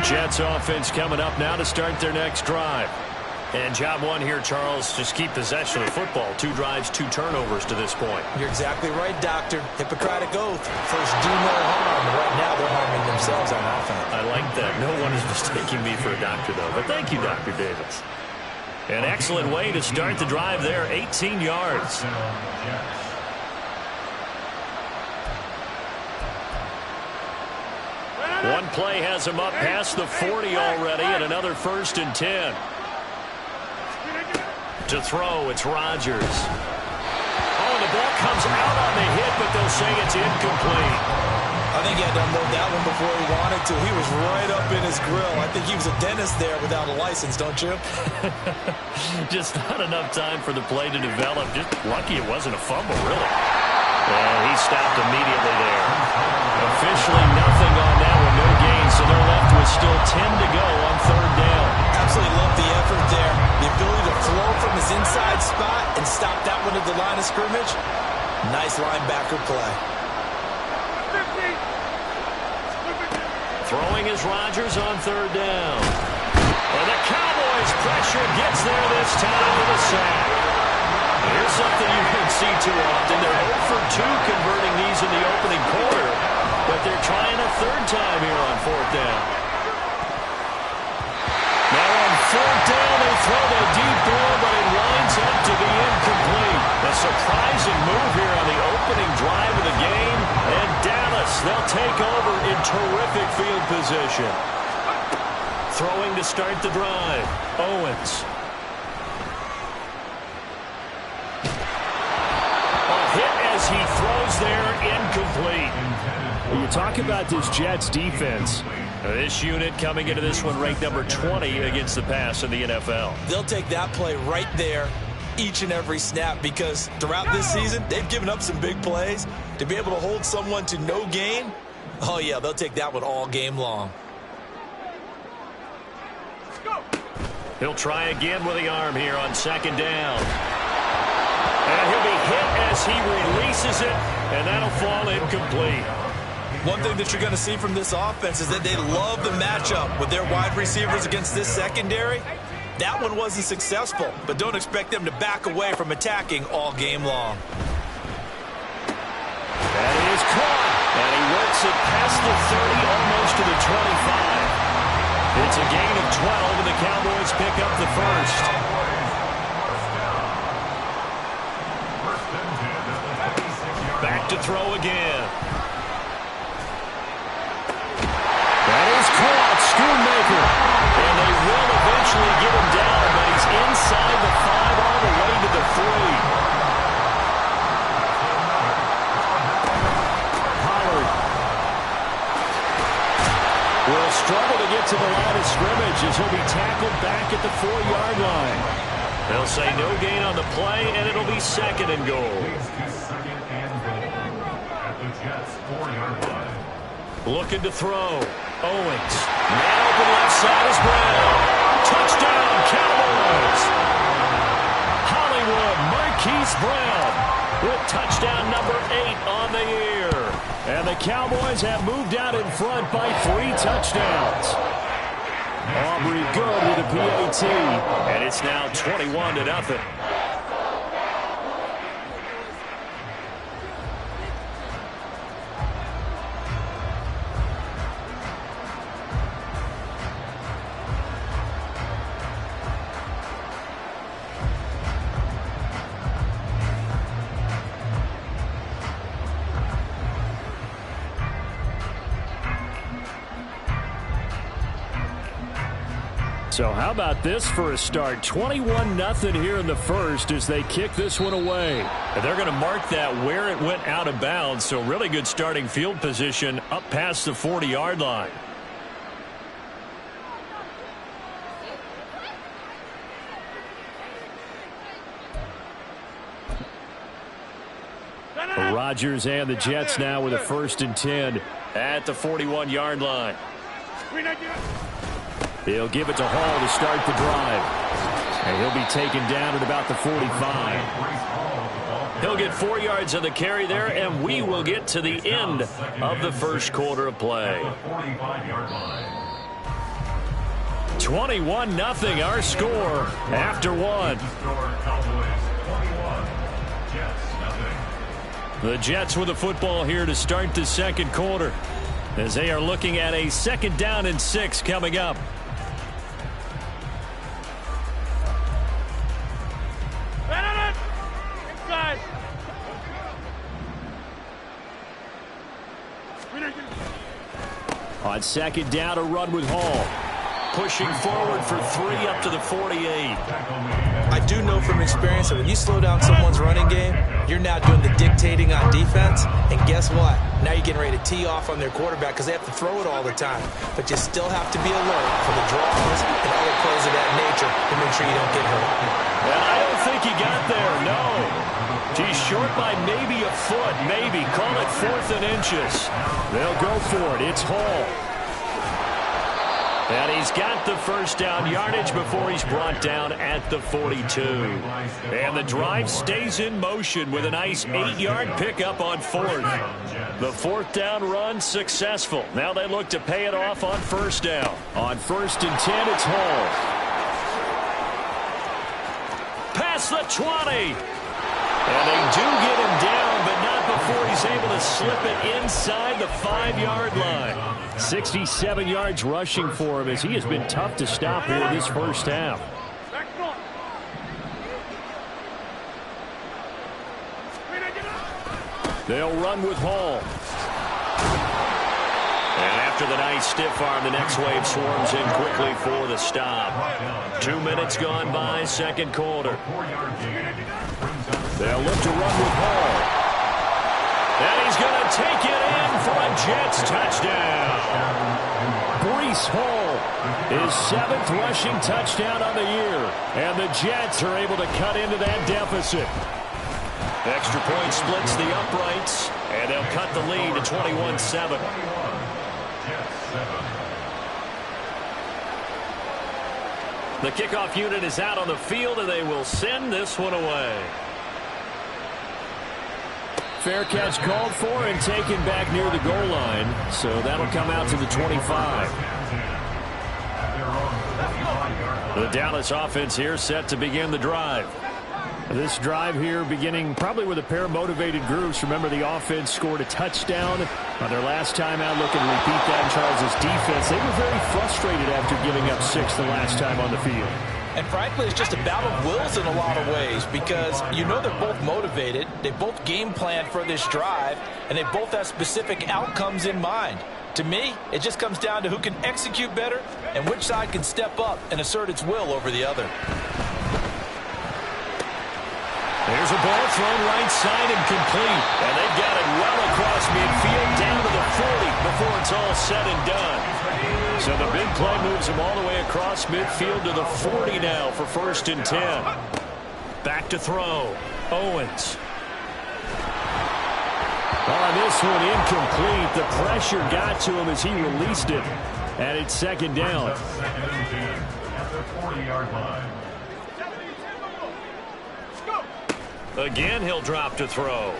Jets offense coming up now to start their next drive. And job one here, Charles, just keep possession of the football. 2 drives, 2 turnovers to this point. You're exactly right, Doctor. Hippocratic oath. First, do no harm. Right now, they're harming themselves on offense. I like that. No one is mistaking me for a doctor, though. But thank you, Dr. Davis. An excellent way to start the drive there. 18 yards. One play has him up past the 40 already, and another 1st and 10. To throw, it's Rodgers. Oh, the ball comes out on the hit, but they'll say it's incomplete. I think he had to unload that one before he wanted to. He was right up in his grill. I think he was a dentist there without a license, don't you? Just not enough time for the play to develop. Just lucky it wasn't a fumble, really. And he stopped immediately there. Officially nothing on that one, no gain, so they're left with still 10 to go on 3rd down. Absolutely love the effort there. The ability to flow from his inside spot and stop that one at the line of scrimmage. Nice linebacker play. Throwing is Rodgers on 3rd down. And the Cowboys pressure gets there this time with a sack. Here's something you can see too often. They're 0 for 2 converting these in the opening quarter, but they're trying a 3rd time here on 4th down. Now on 4th down, they throw the deep ball, but it winds up to be incomplete. A surprising move here on the opening drive of the game, and Dallas, they'll take over in terrific field position. Throwing to start the drive, Owens. As he throws there, incomplete. When you talk about this Jets defense, this unit coming into this one ranked number 20 against the pass in the NFL. They'll take that play right there each and every snap because throughout this season, they've given up some big plays. To be able to hold someone to no gain, oh yeah, they'll take that one all game long. He'll try again with the arm here on 2nd down. And he'll be hit as he releases it, and that'll fall incomplete. One thing that you're going to see from this offense is that they love the matchup with their wide receivers against this secondary. That one wasn't successful, but don't expect them to back away from attacking all game long. That is caught, and he works it past the 30, almost to the 25. It's a gain of 12, and the Cowboys pick up the 1st. Back to throw again. That is caught, Schoonmaker. And they will eventually get him down, but he's inside the 5 all the way to the 3. Pollard will struggle to get to the line of scrimmage as he'll be tackled back at the 4-yard line. They'll say no gain on the play, and it'll be 2nd and goal. Looking to throw. Owens. Man open left side is Brown. Touchdown, Cowboys. Hollywood Marquise Brown with touchdown number 8 on the year. And the Cowboys have moved out in front by 3 touchdowns. Aubrey good with a PAT. And it's now 21-0. So how about this for a start? 21-0 here in the 1st as they kick this one away. And they're going to mark that where it went out of bounds. So really good starting field position up past the 40-yard line. Rodgers and the Jets now with a 1st and 10 at the 41-yard line. He'll give it to Hall to start the drive. And he'll be taken down at about the 45. He'll get 4 yards on the carry there, and we will get to the end of the 1st quarter of play. 21-0 our score after one. The Jets with the football here to start the second quarter, as they are looking at a 2nd down and 6 coming up. On 2nd down, a run with Hall. Pushing forward for 3 up to the 48. I do know from experience that when you slow down someone's running game, you're now doing the dictating on defense. And guess what? Now you're getting ready to tee off on their quarterback because they have to throw it all the time. But you still have to be alert for the draws and other plays of that nature to make sure you don't get hurt. And I don't think he got there, no. He's short by maybe a foot, maybe. Call it 4th and inches. They'll go for it. It's Hall. And he's got the first down yardage before he's brought down at the 42. And the drive stays in motion with a nice 8-yard pickup on 4th. The 4th down run successful. Now they look to pay it off on 1st down. On 1st and 10, it's Hall. Past the 20. And they do get him down, but not before he's able to slip it inside the 5-yard line. 67 yards rushing for him, as he has been tough to stop here this first half. They'll run with Hall. And after the nice stiff arm, the next wave swarms in quickly for the stop. 2 minutes gone by, second quarter. They'll look to run with Hall. And he's going to take it in for a Jets touchdown. Breece Hall, his 7th rushing touchdown on the year. And the Jets are able to cut into that deficit. Extra point splits the uprights, and they'll cut the lead to 21-7. The kickoff unit is out on the field, and they will send this one away. Fair catch called for and taken back near the goal line. So that'll come out to the 25. The Dallas offense here set to begin the drive. This drive here beginning probably with a pair of motivated groups. Remember, the offense scored a touchdown on their last time out. Looking to repeat that in Charles' defense. They were very frustrated after giving up 6 the last time on the field. And frankly, it's just a battle of wills in a lot of ways, because you know they're both motivated, they both game plan for this drive, and they both have specific outcomes in mind. To me, it just comes down to who can execute better and which side can step up and assert its will over the other. There's a ball thrown right side and complete. And they've got it well across midfield down to the 40 before it's all said and done. So the big play moves them all the way across midfield to the 40 now for 1st and 10. Back to throw. Owens. On this one, incomplete. The pressure got to him as he released it. And it's 2nd down. At the 40-yard line. Again, he'll drop to throw.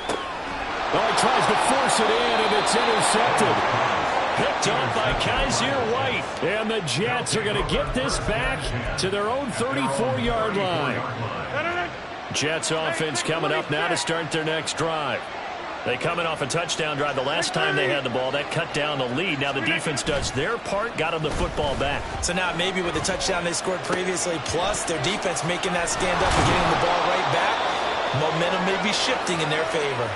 Oh, he tries to force it in, and it's intercepted. Picked off by Kaiser White. And the Jets are going to get this back to their own 34-yard line. Jets offense coming up now to start their next drive. They coming off a touchdown drive the last time they had the ball. That cut down the lead. Now the defense does their part, got them the football back. So now maybe with the touchdown they scored previously, plus their defense making that stand up and getting the ball right back, momentum may be shifting in their favor.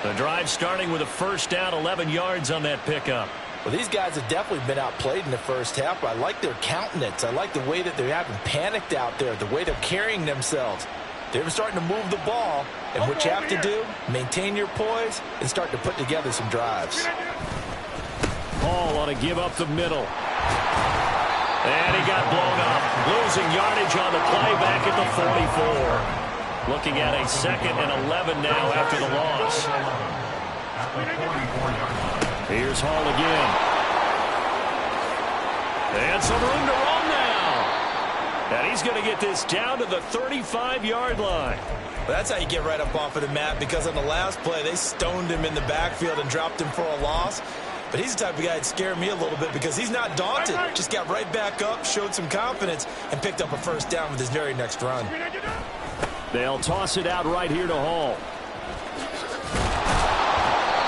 The drive starting with a 1st down, 11 yards on that pickup. Well, these guys have definitely been outplayed in the first half, but I like their countenance. I like the way that they haven't panicked out there, the way they're carrying themselves. They're starting to move the ball, and what you have to do, maintain your poise and start to put together some drives. Hall on a give up the middle. And he got blown up. Losing yardage on the play back at the 44. Looking at a 2nd and 11 now after the loss. Here's Hall again. And some room to run now. And he's going to get this down to the 35-yard line. Well, that's how you get right up off of the mat, because on the last play, they stoned him in the backfield and dropped him for a loss. but he's the type of guy that scared me a little bit because he's not daunted. Just got right back up, showed some confidence, and picked up a first down with his very next run. They'll toss it out right here to Hall.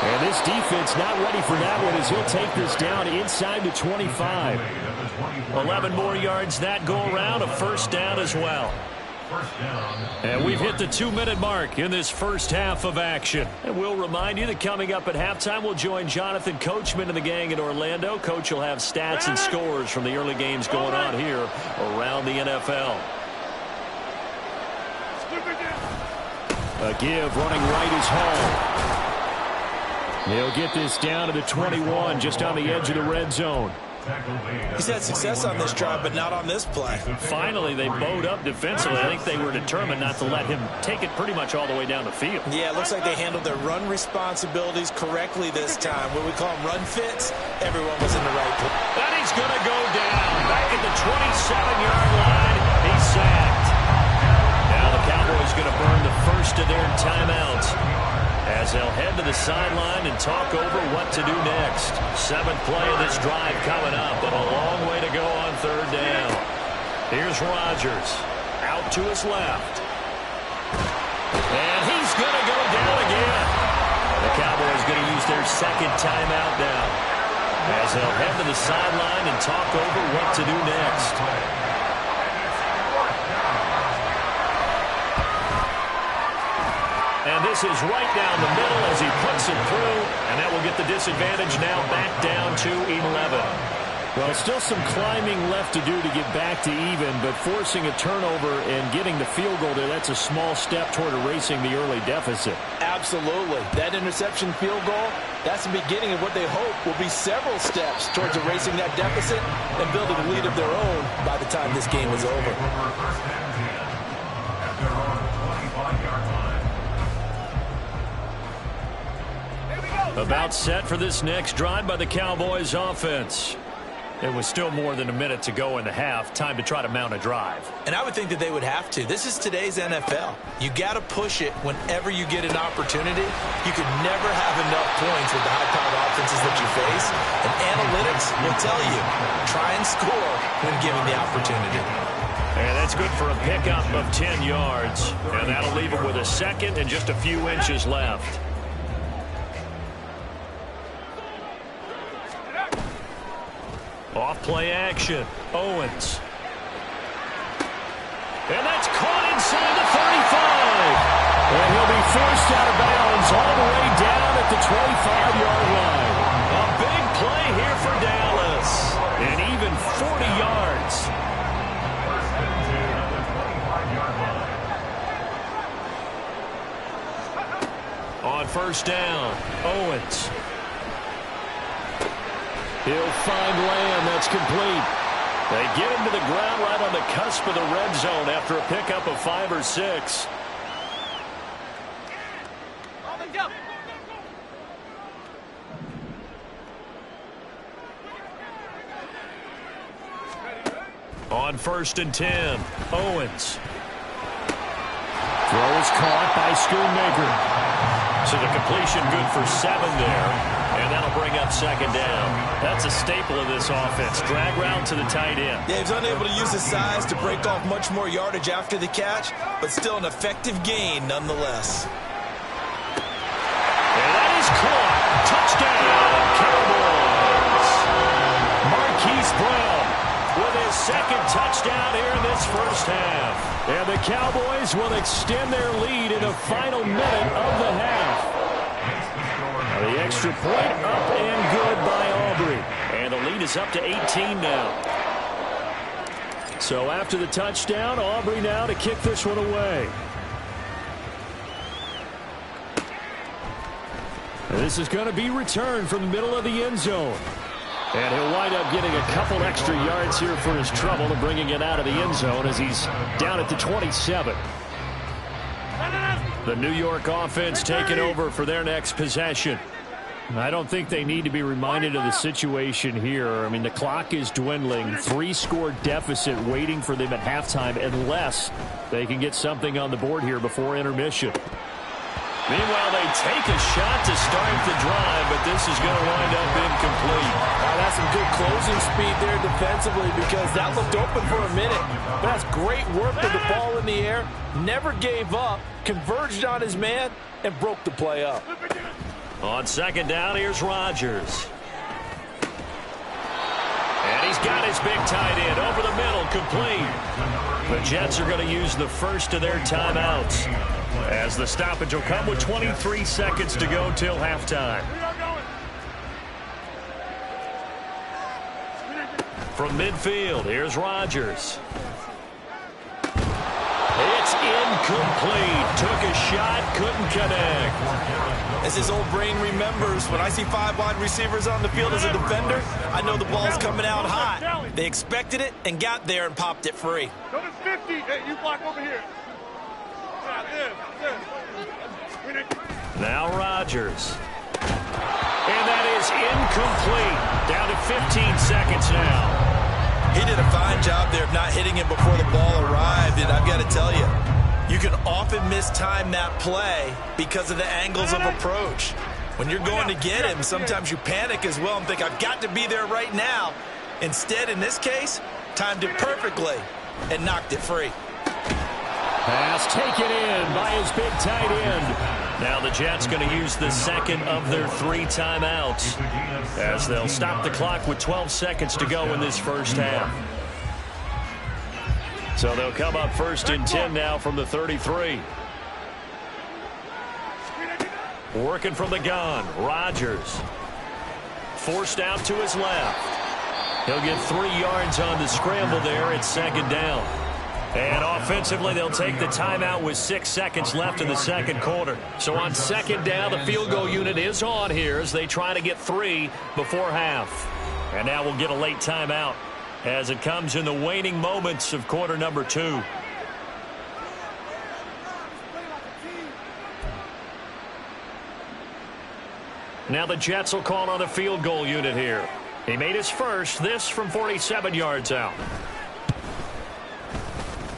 And this defense not ready for that one as he'll take this down inside the 25. 11 more yards that go around, a first down as well. And we've hit the 2-minute mark in this first half of action. And we'll remind you that coming up at halftime, we'll join Jonathan Coachman and the gang in Orlando. Coach will have stats and scores from the early games going on here around the NFL. A give running right is Hall. He'll get this down to the 21, just on the edge of the red zone. He's had success on this drive, but not on this play. Finally, they bowed up defensively. I think they were determined not to let him take it pretty much all the way down the field. Yeah, it looks like they handled their run responsibilities correctly this time. What we call them run fits, everyone was in the right place. And he's going to go down. Back at the 27-yard line. He's sacked. Now the Cowboys going to burn the first of their timeouts, as they'll head to the sideline and talk over what to do next. 7th play of this drive coming up, but a long way to go on 3rd down. Here's Rodgers out to his left. And he's going to go down again. The Cowboys going to use their 2nd timeout now, as they'll head to the sideline and talk over what to do next. And this is right down the middle as he puts it through, and that will get the disadvantage now back down to 11. Well, still some climbing left to do to get back to even, but forcing a turnover and getting the field goal there, that's a small step toward erasing the early deficit. Absolutely. That interception field goal, that's the beginning of what they hope will be several steps towards erasing that deficit and building a lead of their own by the time this game is over. About set for this next drive by the Cowboys offense. It was still more than a minute to go in the half. Time to try to mount a drive. And I would think that they would have to. This is today's NFL. You got to push it whenever you get an opportunity. You could never have enough points with the high-powered offenses that you face. And analytics will tell you, try and score when given the opportunity. And that's good for a pickup of 10 yards. And that'll leave them with a second and just a few inches left. Off play action. Owens. And that's caught inside the 35. And he'll be forced out of bounds all the way down at the 25-yard line. A big play here for Dallas. And even 40 yards. On 1st down, Owens. He'll find Lamb. That's complete. They get him to the ground right on the cusp of the red zone after a pickup of 5 or 6. On 1st and 10, Owens. Throw is caught by Schoonmaker. So the completion good for 7 there. And that'll bring up 2nd down. That's a staple of this offense. Drag route to the tight end. Yeah, he was unable to use his size to break off much more yardage after the catch, but still an effective gain nonetheless. And that is caught. Touchdown, Cowboys. Marquise Brown with his 2nd touchdown here in this first half. And the Cowboys will extend their lead in the final minute of the half. The extra point up and good by Aubrey. And the lead is up to 18 now. So after the touchdown, Aubrey now to kick this one away. And this is going to be returned from the middle of the end zone. And he'll wind up getting a couple extra yards here for his trouble and bringing it out of the end zone as he's down at the 27. The New York offense taking over for their next possession. I don't think they need to be reminded of the situation here. I mean, the clock is dwindling. 3-score deficit waiting for them at halftime unless they can get something on the board here before intermission. Meanwhile, they take a shot to start the drive, but this is going to wind up incomplete. That's some good closing speed there defensively because that looked open for a minute. But that's great work with the ball in the air. Never gave up, converged on his man, and broke the play up. On second down, here's Rodgers. And he's got his big tight end over the middle, complete. The Jets are going to use the first of their timeouts, as the stoppage will come with 23 seconds to go till halftime. From midfield, here's Rodgers. It's incomplete. Took a shot, couldn't connect. As his old brain remembers, when I see 5 wide receivers on the field as a defender, I know the ball's coming out hot. They expected it and got there and popped it free. Go to 50. Hey, you block over here. Now Rodgers. And that is incomplete. Down to 15 seconds now. He did a fine job there of not hitting him before the ball arrived, and I've got to tell you, you can often mistime that play because of the angles of approach. When you're going to get him, sometimes you panic as well and think, I've got to be there right now. Instead, in this case, timed it perfectly and knocked it free. Pass taken in by his big tight end. Now the Jets going to use the second of their 3 timeouts, as they'll stop the clock with 12 seconds to go in this first half. So they'll come up first and 10 now from the 33. Working from the gun, Rodgers. Forced out to his left. He'll get 3 yards on the scramble there at second down. And offensively, they'll take the timeout with 6 seconds left in the second quarter. So on second down, the field goal unit is on here as they try to get 3 before half. And now we'll get a late timeout as it comes in the waning moments of quarter number 2. Now the Jets will call on the field goal unit here. He made his first, this from 47 yards out.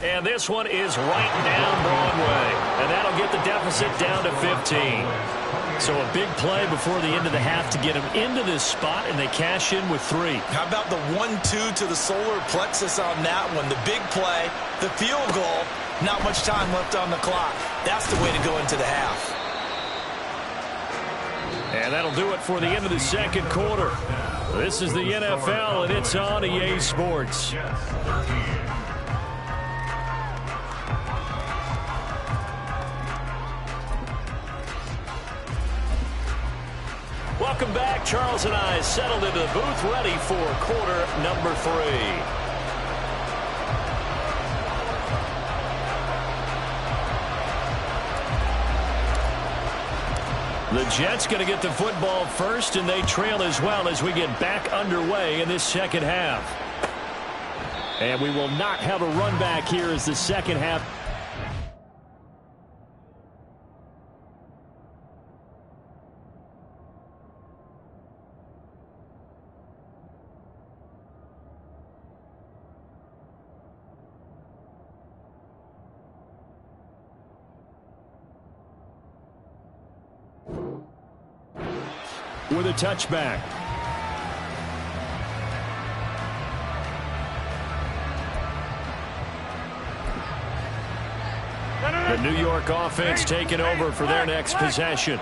And this one is right down Broadway. And that'll get the deficit down to 15. So a big play before the end of the half to get him into this spot, and they cash in with 3. How about the 1-2 to the solar plexus on that one? The big play, the field goal, not much time left on the clock. That's the way to go into the half. And that'll do it for the end of the second quarter. This is the NFL, and it's on EA Sports. Welcome back. Charles and I settled into the booth, ready for quarter number 3. The Jets going to get the football first, and they trail as well as we get back underway in this second half. And we will not have a run back here as the second half. With a touchback. The New York offense taking over for their next possession.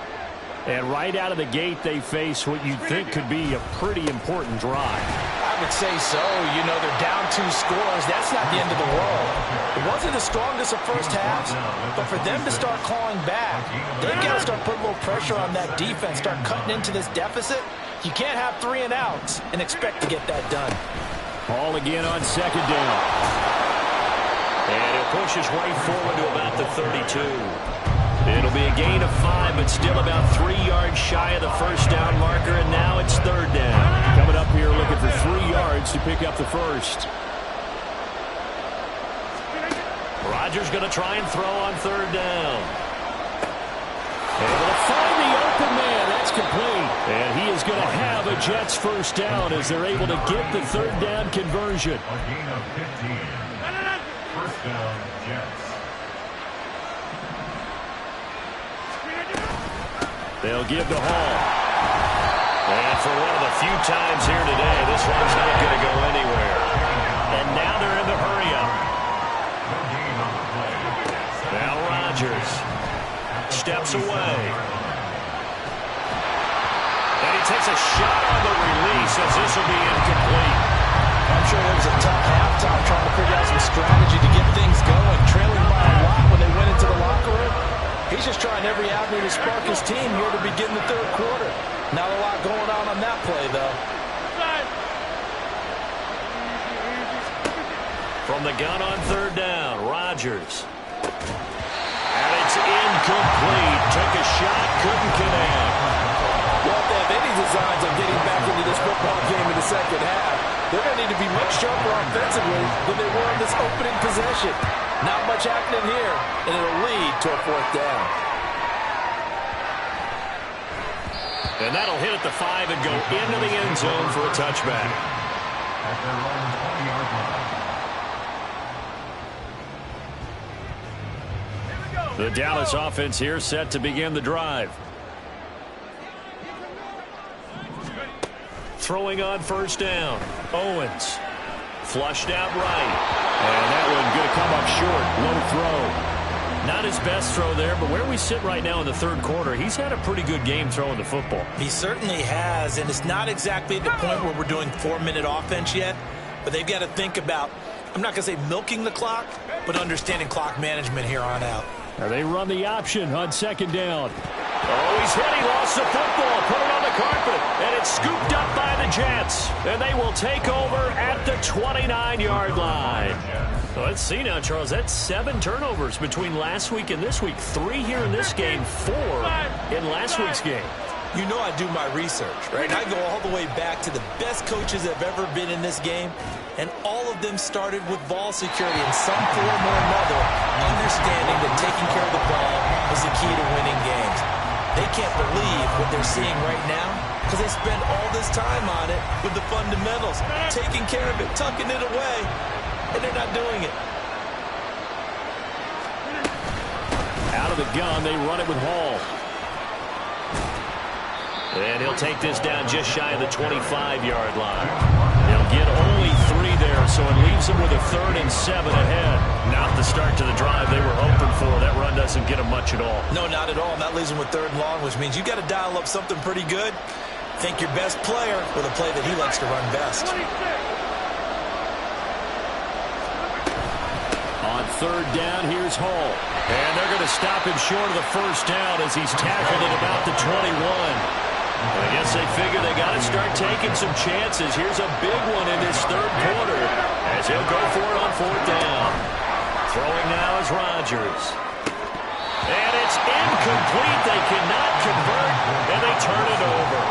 And right out of the gate, they face what you'd think could be a pretty important drive. I would say so. You know, they're down 2 scores. That's not the end of the world. It wasn't the strongest of first halves, but for them to start clawing back, they've got to start putting a little pressure on that defense, start cutting into this deficit. You can't have 3 and outs and expect to get that done. Ball again on second down. And he'll push his way forward to about the 32. It'll be a gain of 5, but still about 3 yards shy of the first down marker, and now it's third down. Coming up here looking for 3 yards to pick up the first. Rodgers going to try and throw on third down. Able to find the open man. That's complete. And he is going to have a Jets first down as they're able to get the third down conversion. A gain of 15. First down, Jets. They'll give to Hall. And for one of the few times here today, this one's not going to go anywhere. And now they're in the hurry-up. Now Rodgers steps away. And he takes a shot on the release as this will be incomplete. I'm sure it was a tough halftime trying to figure out some strategy to get things going, trailing by a lot when they went into the locker room. He's just trying every avenue to spark his team here to begin the third quarter. Not a lot going on that play, though. From the gun on third down, Rodgers. And it's incomplete. Took a shot, couldn't connect. Well, if they have any designs of getting back into this football game in the second half, they're going to need to be much sharper offensively than they were in this opening possession. Not much happening here, and it'll lead to a fourth down. And that'll hit at the 5 and go into the end zone for a touchback. At their own 20-yard line. The Dallas offense here set to begin the drive. Throwing on first down. Owens. Flushed out right. And that one going to come up short. Low throw. Not his best throw there, but where we sit right now in the third quarter, he's had a pretty good game throwing the football. He certainly has, and it's not exactly at the point where we're doing 4-minute offense yet, but they've got to think about, I'm not going to say milking the clock, but understanding clock management here on out. Now they run the option on second down. Oh, he's hit. He lost the football. Put it on the carpet. And it's scooped up by the Jets. And they will take over at the 29-yard line. Well, let's see now, Charles. That's 7 turnovers between last week and this week. 3 here in this game, 4 in last week's game. You know I do my research, right? And I go all the way back to the best coaches that have ever been in this game. And all of them started with ball security in some form or another, understanding that taking care of the ball was the key to winning games. They can't believe what they're seeing right now because they spend all this time on it with the fundamentals, taking care of it, tucking it away, and they're not doing it. Out of the gun, they run it with Hall. And he'll take this down just shy of the 25-yard line. They'll get only 3 there, so it leaves them with a 3rd and 7 ahead. Not the start to the drive they were hoping for. That run doesn't get them much at all. No, not at all. And that leaves them with 3rd and long, which means you got to dial up something pretty good. Think your best player with a play that he likes to run best. On third down, here's Hall. And they're going to stop him short of the first down as he's tackled at about the 21. I guess they figure they got to start taking some chances. Here's a big one in this third quarter as he'll go for it on 4th down. Throwing now is Rodgers. And it's incomplete. They cannot convert, and they turn it over.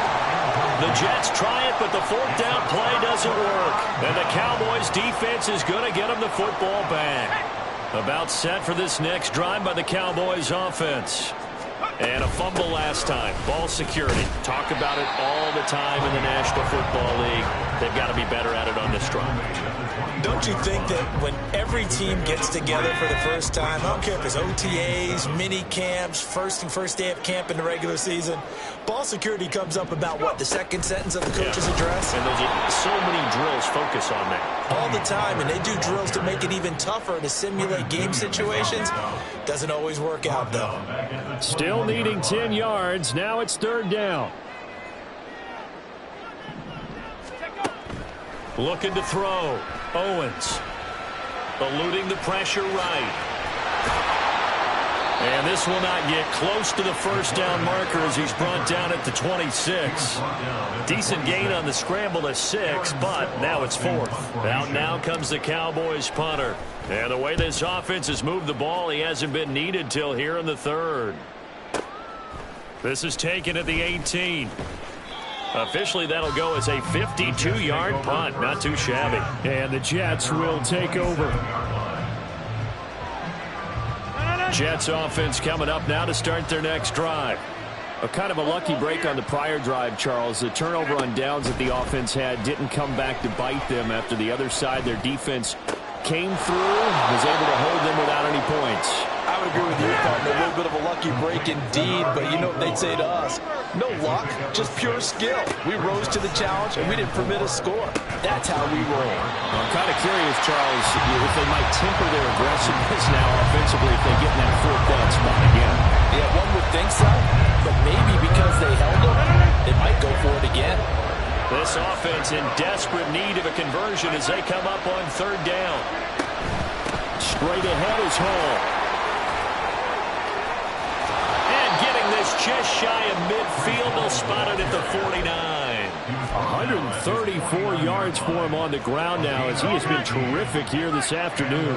The Jets try it, but the 4th down play doesn't work. And the Cowboys defense is going to get them the football back. About set for this next drive by the Cowboys offense. And a fumble last time. Ball security. Talk about it all the time in the National Football League. They've got to be better at it on this drive. Don't you think that when every team gets together for the first time, I don't care if it's OTAs, mini camps, first day of camp in the regular season, ball security comes up about what, the second sentence of the coach's address? And there's so many drills focus on that. All the time, and they do drills to make it even tougher to simulate game situations. Doesn't always work out, though. Still needing 10 yards. Now it's 3rd down. Looking to throw. Owens. Eluding the pressure right. And this will not get close to the first down marker as he's brought down at the 26. Decent gain on the scramble to 6, but now it's 4th. Out now comes the Cowboys punter. And the way this offense has moved the ball, he hasn't been needed till here in the 3rd. This is taken at the 18. Officially, that'll go as a 52-yard punt. Not too shabby. And the Jets will take over. Jets offense coming up now to start their next drive. A kind of a lucky break on the prior drive, Charles. The turnover on downs that the offense had didn't come back to bite them after the other side. Their defense came through, was able to hold them without any points. I would agree with you, partner. A little bit of a lucky break indeed, but you know what they'd say to us? No luck, just pure skill. We rose to the challenge, and we didn't permit a score. That's how we roll. I'm kind of curious, Charles, if they might temper their aggressiveness now offensively if they get in that fourth down spot again. Yeah, one would think so, but maybe because they held them, they might go for it again. This offense in desperate need of a conversion as they come up on third down. Straight ahead is Hall. And getting this just shy of midfield, they'll spot it at the 49. 134 yards for him on the ground now as he has been terrific here this afternoon.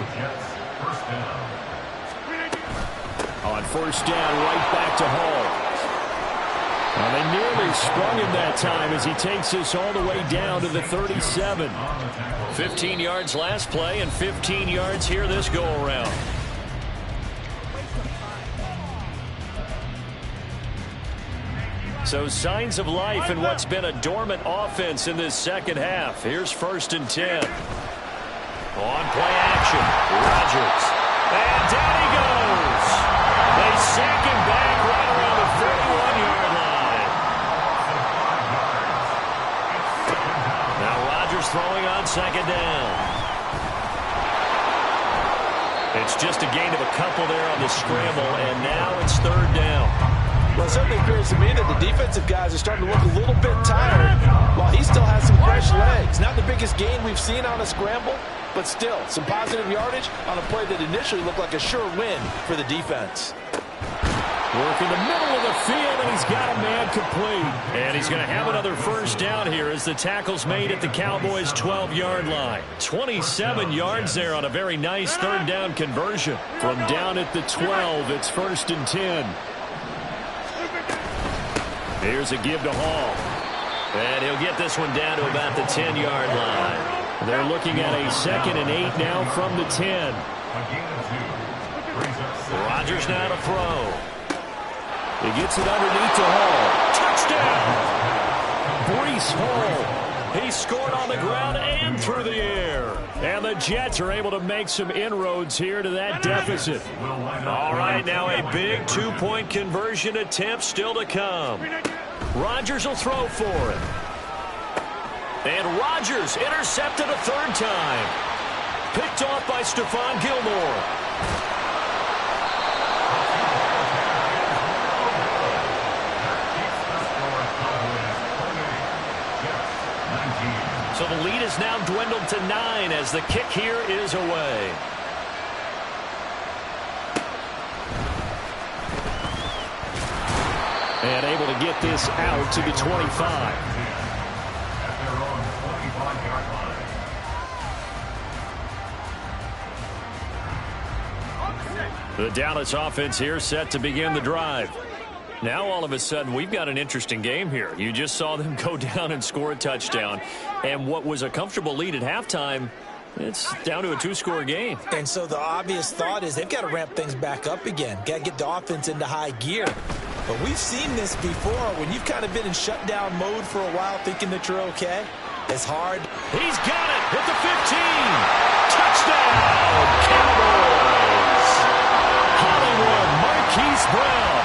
On first down, right back to Hall. Well, they nearly sprung him that time as he takes this all the way down to the 37. 15 yards last play and 15 yards here this go-around. So signs of life in what's been a dormant offense in this second half. Here's 1st and 10. On play action, Rodgers. And down he goes. They sack him back right around the 31-yard line. Now Rodgers throwing on 2nd down. It's just a gain of a couple there on the scramble, and now it's 3rd down. Well, it certainly appears to me that the defensive guys are starting to look a little bit tired while he still has some fresh legs. Not the biggest gain we've seen on a scramble, but still some positive yardage on a play that initially looked like a sure win for the defense. Work in the middle of the field, and he's got a man complete. And he's going to have another 1st down here as the tackle's made at the Cowboys' 12-yard line. 27 yards there on a very nice 3rd down conversion. From down at the 12, it's 1st and 10. Here's a give to Hall. And he'll get this one down to about the 10-yard line. They're looking at a 2nd and 8 now from the 10. Rodgers now to throw. He gets it underneath to Hall. Touchdown! Breece Hall. He scored on the ground and through the air. And the Jets are able to make some inroads here to that deficit. All right, now a big 2-point conversion attempt still to come. Rodgers will throw for it. And Rodgers intercepted a 3rd time. Picked off by Stephon Gilmore. So the lead is now dwindled to 9 as the kick here is away. And able to get this out to the 25. The Dallas offense here set to begin the drive. Now all of a sudden we've got an interesting game here. You just saw them go down and score a touchdown. And what was a comfortable lead at halftime, it's down to a 2-score game. And so the obvious thought is they've got to ramp things back up again. Got to get the offense into high gear. But we've seen this before when you've kind of been in shutdown mode for a while thinking that you're okay. It's hard. He's got it at the 15. Touchdown, Cowboys. Hollywood Marquise Brown.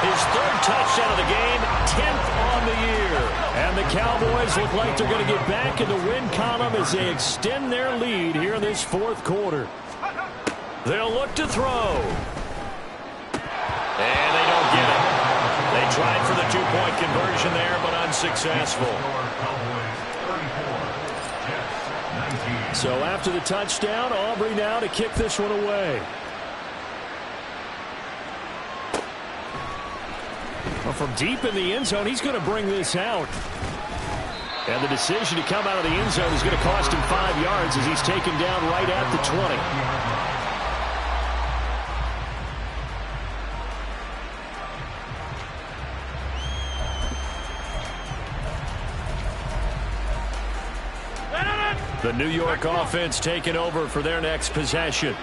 His 3rd touchdown of the game, 10th on the year. And the Cowboys look like they're going to get back in the win column as they extend their lead here in this 4th quarter. They'll look to throw. And they don't get it. They tried for the 2-point conversion there, but unsuccessful. So after the touchdown, Aubrey now to kick this one away. Well, from deep in the end zone, he's going to bring this out. And the decision to come out of the end zone is going to cost him 5 yards as he's taken down right at the 20. The New York offense taking over for their next possession.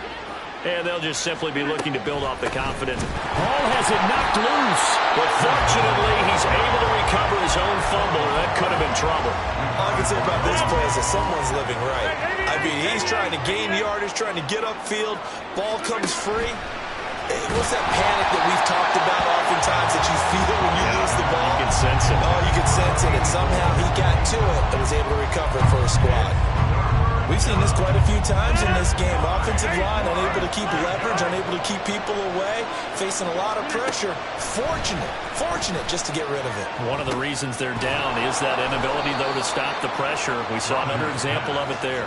And they'll just simply be looking to build off the confidence. Hall has it knocked loose. But fortunately, he's able to recover his own fumble. That could have been trouble. All I can say about this play is that someone's living right. I mean, he's trying to gain yardage, trying to get upfield. Ball comes free. What's that panic that we've talked about oftentimes that you feel when you lose the ball? You can sense it. Oh, you can sense it. And somehow he got to it and was able to recover for his squad. We've seen this quite a few times in this game. Offensive line unable to keep leverage, unable to keep people away, facing a lot of pressure. Fortunate just to get rid of it. One of the reasons they're down is that inability, though, to stop the pressure. We saw another example of it there.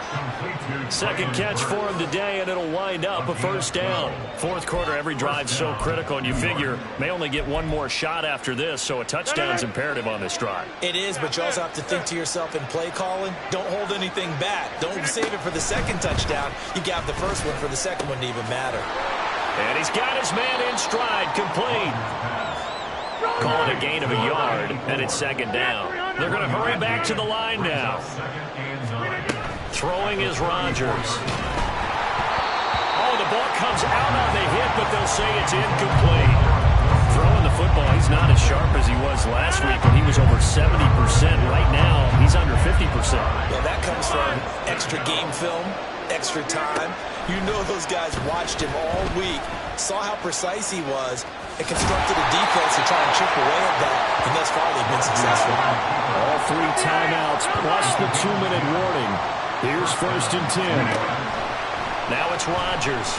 Second catch for him today, and it'll wind up a first down. Fourth quarter, every drive's so critical, and you figure may only get one more shot after this, so a touchdown's imperative on this drive. It is, but you also have to think to yourself in play calling, don't hold anything back. Don't save it for the second touchdown. You got the first one for the second one to even matter. And he's got his man in stride, complete. Call it a gain of a yard, and it's second down. They're going to hurry back to the line now. Throwing is Rodgers. Oh, the ball comes out on the hit, but they'll say it's incomplete. Throwing the football, he's not as sharp as he was last week when he was over 70%. Right now, he's under 50%. Yeah, that comes from extra game film, extra time. You know those guys watched him all week, saw how precise he was, and constructed a defense to try and chip away at that, and thus far they've been successful. All 3 timeouts plus the 2-minute warning. Here's 1st and 10. Now it's Rodgers.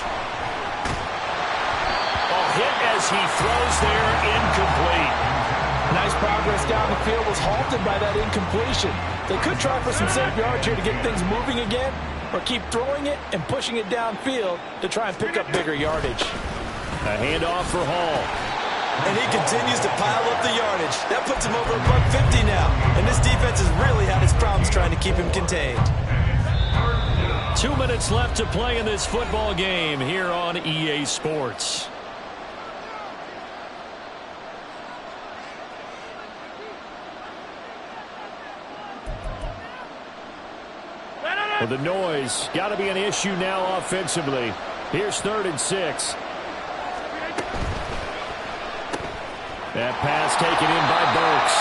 Hit as he throws there, incomplete. Nice progress down the field, was halted by that incompletion. They could try for some safe yards here to get things moving again, or keep throwing it and pushing it downfield to try and pick up bigger yardage. A handoff for Hall. And he continues to pile up the yardage. That puts him over $150 now. And this defense has really had its problems trying to keep him contained. 2 minutes left to play in this football game here on EA Sports. Well, the noise got to be an issue now offensively. Here's 3rd and 6. That pass taken in by Burks.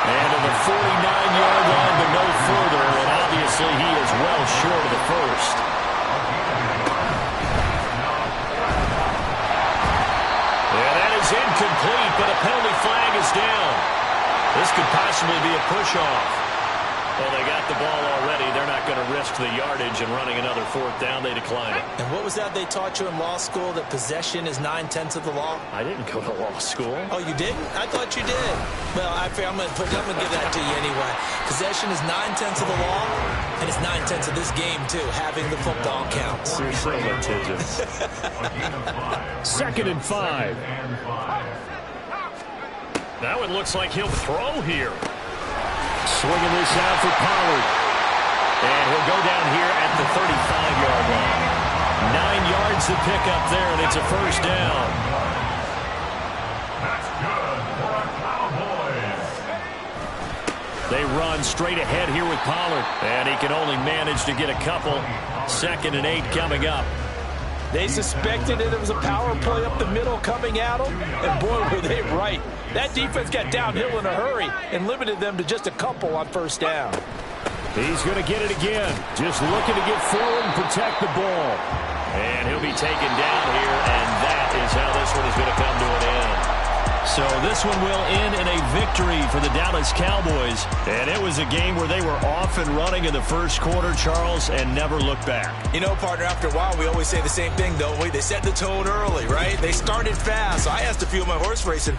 And to the 49-yard line, but no further. And obviously he is well short of the first. Yeah, that is incomplete, but a penalty flag is down. This could possibly be a push-off. Well, they got the ball already. They're not going to risk the yardage and running another 4th down. They decline it. And what was that they taught you in law school, that possession is 9/10 of the law? I didn't go to law school. Oh, you didn't? I thought you did. Well, I'm going to give that to you anyway. Possession is 9/10 of the law, and it's 9/10 of this game, too, having the football counts. You're so litigious. 2nd and 5. Now it looks like he'll throw here. Swinging this out for Pollard. And he'll go down here at the 35-yard line. 9 yards to pick up there, and it's a first down. That's good for a Cowboys. They run straight ahead here with Pollard. And he can only manage to get a couple. 2nd and 8 coming up. They suspected it was a power play up the middle coming at them, and boy, were they right. That defense got downhill in a hurry and limited them to just a couple on 1st down. He's going to get it again. Just looking to get forward and protect the ball. And he'll be taken down here, and that is how this one is going to come to an end. So this one will end in a victory for the Dallas Cowboys. And it was a game where they were off and running in the first quarter, Charles, and never looked back. You know, partner, after a while, we always say the same thing, don't we? They set the tone early, right? They started fast. So I asked a few of my horse racing